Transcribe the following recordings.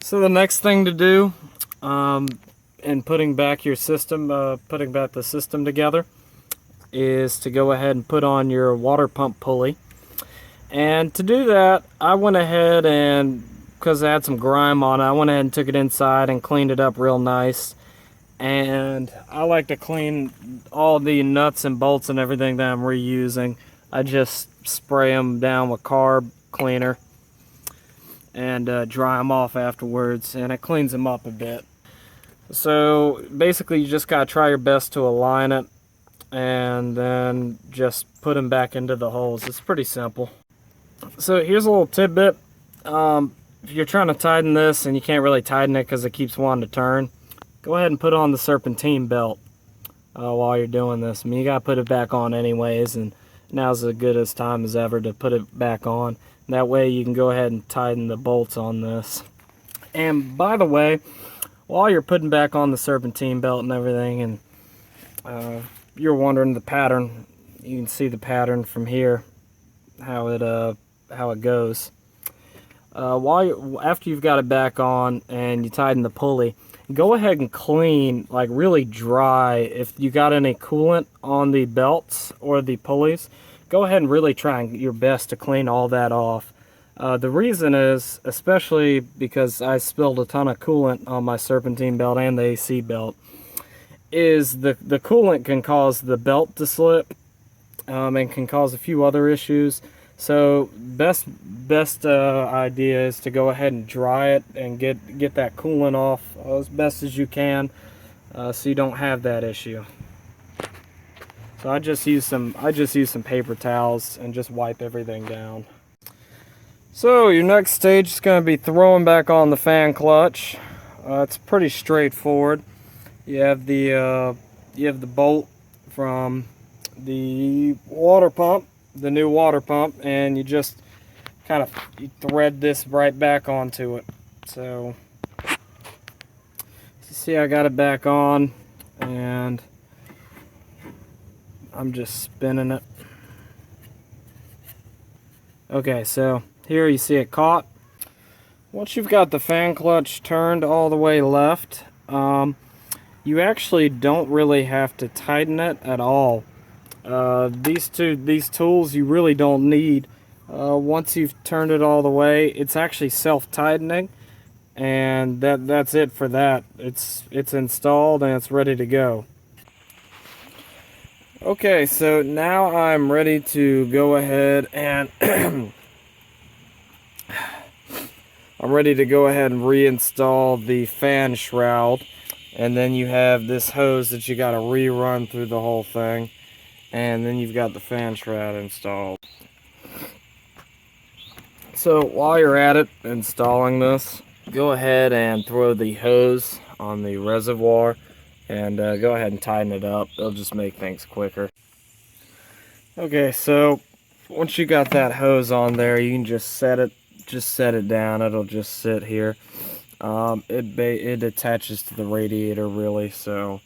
So the next thing to do in putting back your system, putting back the system together, is to go ahead and put on your water pump pulley. And to do that, I went ahead and, because I had some grime on it, I went ahead and took it inside and cleaned it up real nice. And I like to clean all the nuts and bolts and everything that I'm reusing. I just spray them down with carb cleaner and dry them off afterwards, and it cleans them up a bit. So basically you just gotta try your best to align it and then just put them back into the holes. It's pretty simple. So here's a little tidbit. If you're trying to tighten this and you can't really tighten it because it keeps wanting to turn, go ahead and put on the serpentine belt while you're doing this. I mean, you gotta put it back on anyways, and now's as good as time as ever to put it back on. That way you can go ahead and tighten the bolts on this. And by the way, while you're putting back on the serpentine belt and everything, and you're wondering the pattern, you can see the pattern from here, how it goes. After you've got it back on and you tighten the pulley, go ahead and clean, like really dry. If you got any coolant on the belts or the pulleys, go ahead and really try your best to clean all that off. The reason is, especially because I spilled a ton of coolant on my serpentine belt and the AC belt, is the coolant can cause the belt to slip and can cause a few other issues. So best idea is to go ahead and dry it and get that coolant off as best as you can, so you don't have that issue. So I just use some paper towels and just wipe everything down. So your next stage is going to be throwing back on the fan clutch. It's pretty straightforward. You have the bolt from the water pump, the new water pump, and you just kind of thread this right back onto it. So you see I got it back on, and I'm just spinning it. Okay, so here you see it caught. Once you've got the fan clutch turned all the way left, you actually don't really have to tighten it at all. These tools you really don't need. Once you've turned it all the way, it's actually self-tightening, and that's it for that. It's installed and it's ready to go. Okay, so now I'm ready to go ahead and reinstall the fan shroud. And then you have this hose that you got to rerun through the whole thing, and then you've got the fan shroud installed. So while you're at it installing this, go ahead and throw the hose on the reservoir and go ahead and tighten it up. It'll just make things quicker. Okay, so once you got that hose on there, you can just set it down. It'll just sit here. It attaches to the radiator really, so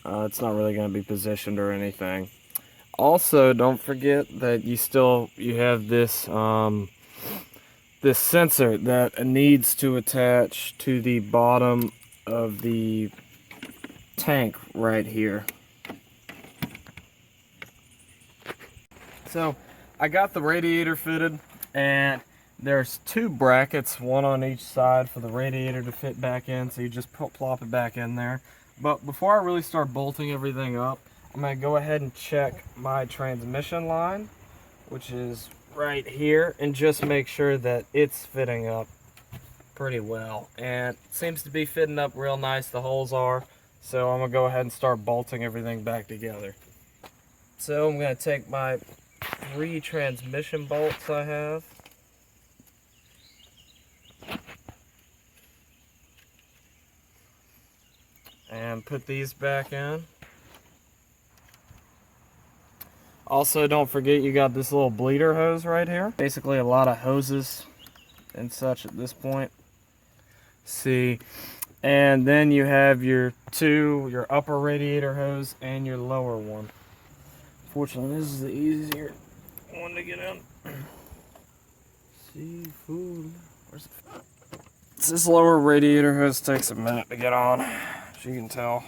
it's not really going to be positioned or anything. Also, don't forget that you have this this sensor that needs to attach to the bottom of the tank right here. So I got the radiator fitted, and there's two brackets, one on each side for the radiator to fit back in, so you just plop it back in there. But before I really start bolting everything up, I'm going to go ahead and check my transmission line, which is right here, and just make sure that it's fitting up pretty well. And it seems to be fitting up real nice, the holes are, so I'm going to go ahead and start bolting everything back together. So I'm going to take my 3 transmission bolts I have, and put these back in. Also, don't forget you got this little bleeder hose right here. Basically a lot of hoses and such at this point. See, and then you have your upper radiator hose and your lower one. Fortunately, this is the easier one to get in. Seafood. Where's it? This lower radiator hose takes a minute to get on, as you can tell.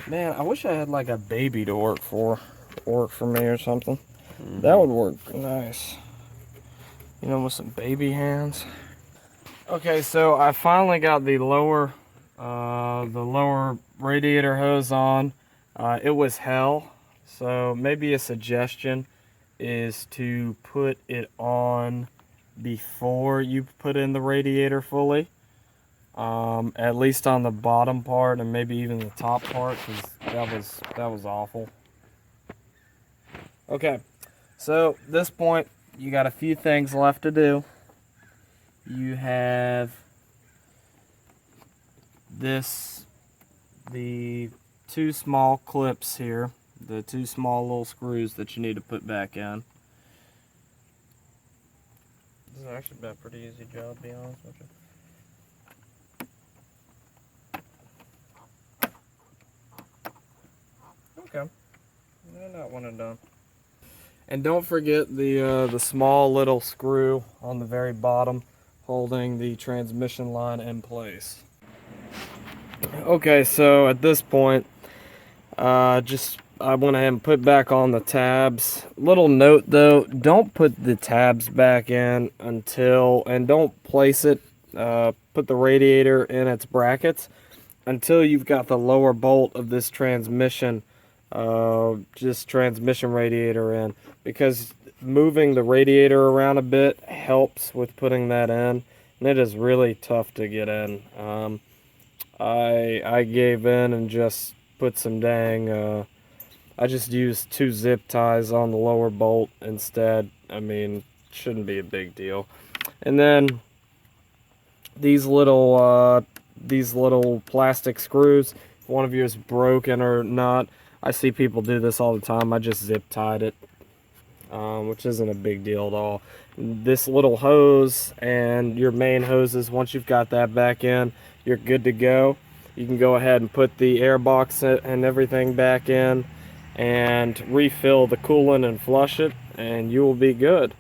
Man, I wish I had like a baby to work for me or something. That would work nice. You know, with some baby hands. Okay, so I finally got the lower radiator hose on. It was hell, so maybe a suggestion is to put it on before you put in the radiator fully. At least on the bottom part and maybe even the top part, because that was awful. Okay, so at this point you got a few things left to do. You have the two small clips here, the two small little screws that you need to put back in. This has actually been a pretty easy job, to be honest with you. Okay, and that one and done. And don't forget the small little screw on the very bottom holding the transmission line in place. Okay, so at this point, I went ahead and put back on the tabs. Little note though, don't put the tabs back in and don't place it, put the radiator in its brackets until you've got the lower bolt of this transmission radiator in, because moving the radiator around a bit helps with putting that in, and it is really tough to get in. I gave in and just put some I just used 2 zip ties on the lower bolt instead. I mean, shouldn't be a big deal. And then these little plastic screws, if one of you is broken or not, I see people do this all the time. I just zip tied it, which isn't a big deal at all. This little hose and your main hoses, once you've got that back in, you're good to go. You can go ahead and put the air box and everything back in and refill the coolant and flush it, and you will be good.